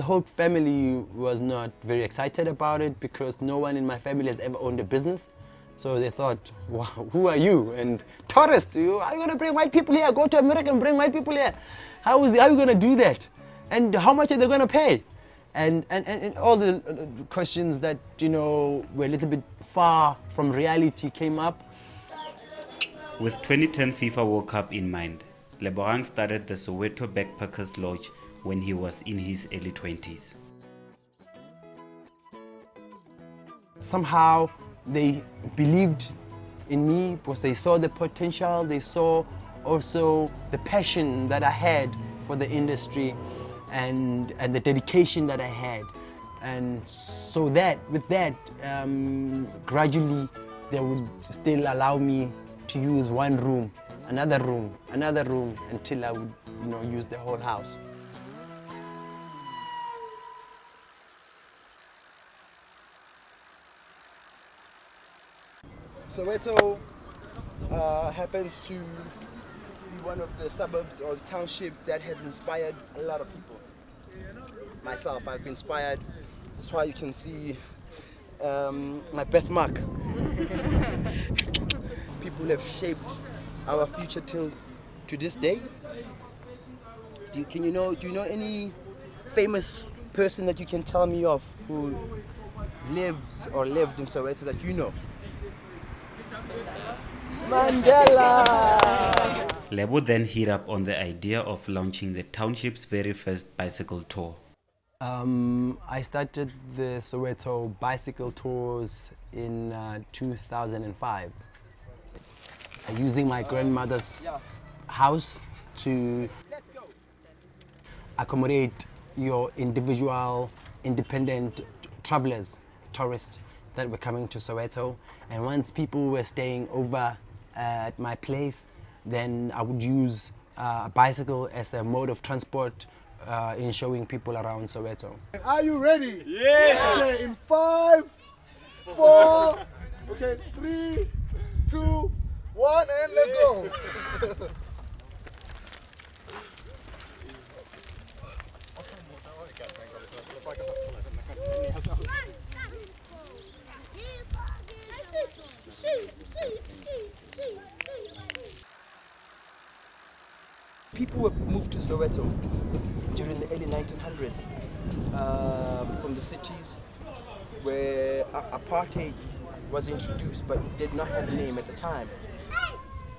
the whole family was not very excited about it because no one in my family has ever owned a business. So they thought, wow, who are you? And tourist, are you going to bring white people here? Go to America and bring white people here. How are you going to do that? And how much are they going to pay? And all the questions that, you know, were a little bit far from reality came up. With 2010 FIFA World Cup in mind, Lebo started the Soweto Backpackers Lodge when he was in his early 20s. Somehow they believed in me because they saw the potential, they saw also the passion that I had for the industry and the dedication that I had. And so that, with that, gradually they would still allow me to use one room, another room, until I would, you know, use the whole house. Soweto happens to be one of the suburbs or the township that has inspired a lot of people. Myself, I've been inspired. That's why you can see my birthmark. People have shaped our future till to this day. Do you know any famous person that you can tell me of who lives or lived in Soweto that you know? Mandela! Lebo then hit up on the idea of launching the township's very first bicycle tour. I started the Soweto bicycle tours in 2005. Using my grandmother's house to accommodate your individual, independent travelers, tourists that were coming to Soweto. And once people were staying over at my place, then I would use a bicycle as a mode of transport in showing people around Soweto. Are you ready? Yeah! Okay, in 5, 4, okay, 3, 2, 1, and let's go! People were moved to Soweto during the early 1900s from the cities where apartheid was introduced, but it did not have a name at the time.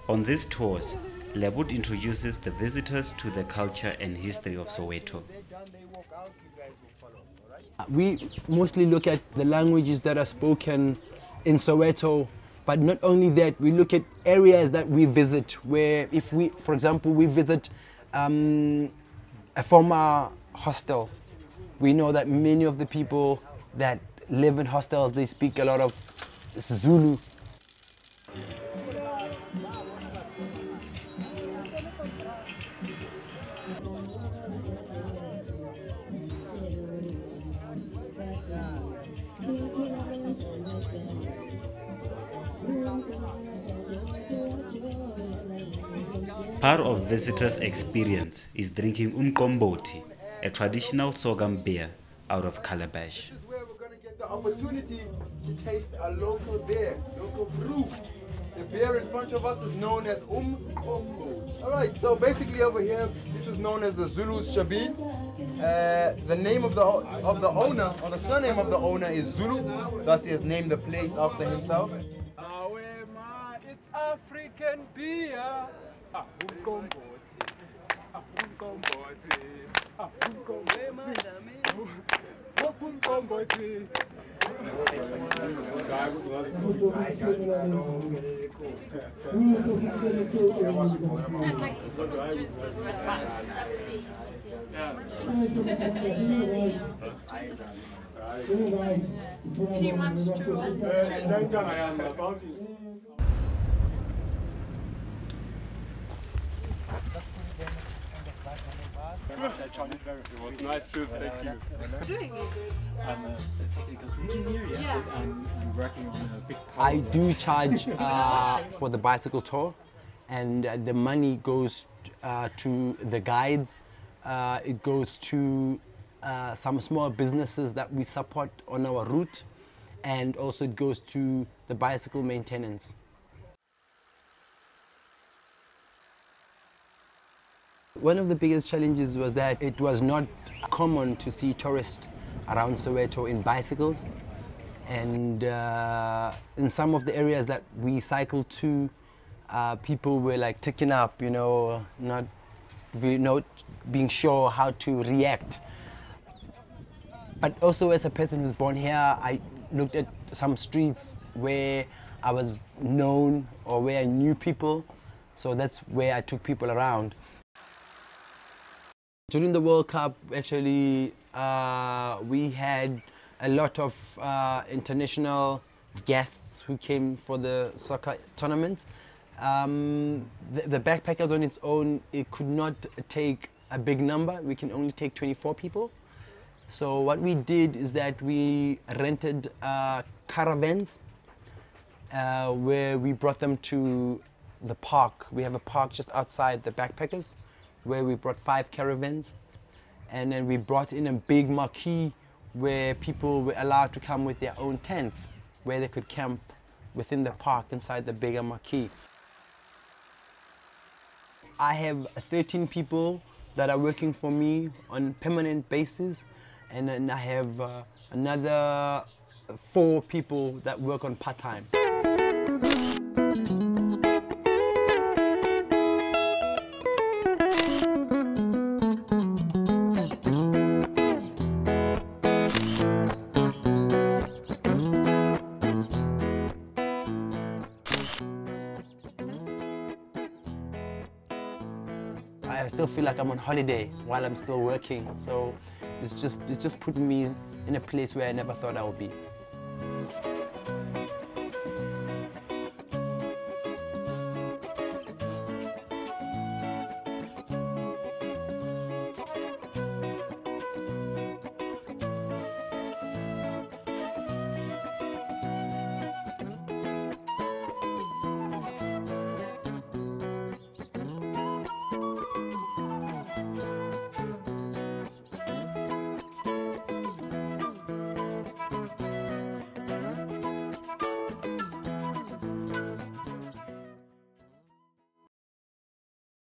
On these tours, Lebo introduces the visitors to the culture and history of Soweto. We mostly look at the languages that are spoken in Soweto, but not only that, we look at areas that we visit where if we, for example, we visit a former hostel, we know that many of the people that live in hostels, they speak a lot of Zulu. Part of visitors' experience is drinking umqombothi, a traditional sorghum beer out of calabash. This is where we're going to get the opportunity to taste a local beer, local brew. The beer in front of us is known as umqombothi. Alright, so basically over here, this is known as the Zulu's Shabin. The name of the owner, or the surname of the owner is Zulu, thus he has named the place after himself. It's African beer. It's like the sausages that went back. Too much to choose. It was a nice trip, thank you. I'm a technical engineer, I'm working on a big power. I do charge for the bicycle tour, and the money goes to the guides. It goes to some small businesses that we support on our route, and also it goes to the bicycle maintenance. One of the biggest challenges was that it was not common to see tourists around Soweto in bicycles, and in some of the areas that we cycled to, people were like taken up, you know, not being sure how to react. But also, as a person who's born here, I looked at some streets where I was known or where I knew people, so that's where I took people around. During the World Cup, actually, we had a lot of international guests who came for the soccer tournament. The backpackers on its own, it could not take a big number. We can only take 24 people. So what we did is that we rented caravans where we brought them to the park. We have a park just outside the backpackers where we brought 5 caravans, and then we brought in a big marquee where people were allowed to come with their own tents where they could camp within the park inside the bigger marquee. I have 13 people that are working for me on permanent basis, and then I have another 4 people that work on part-time. I still feel like I'm on holiday while I'm still working, so it's just putting me in a place where I never thought I would be.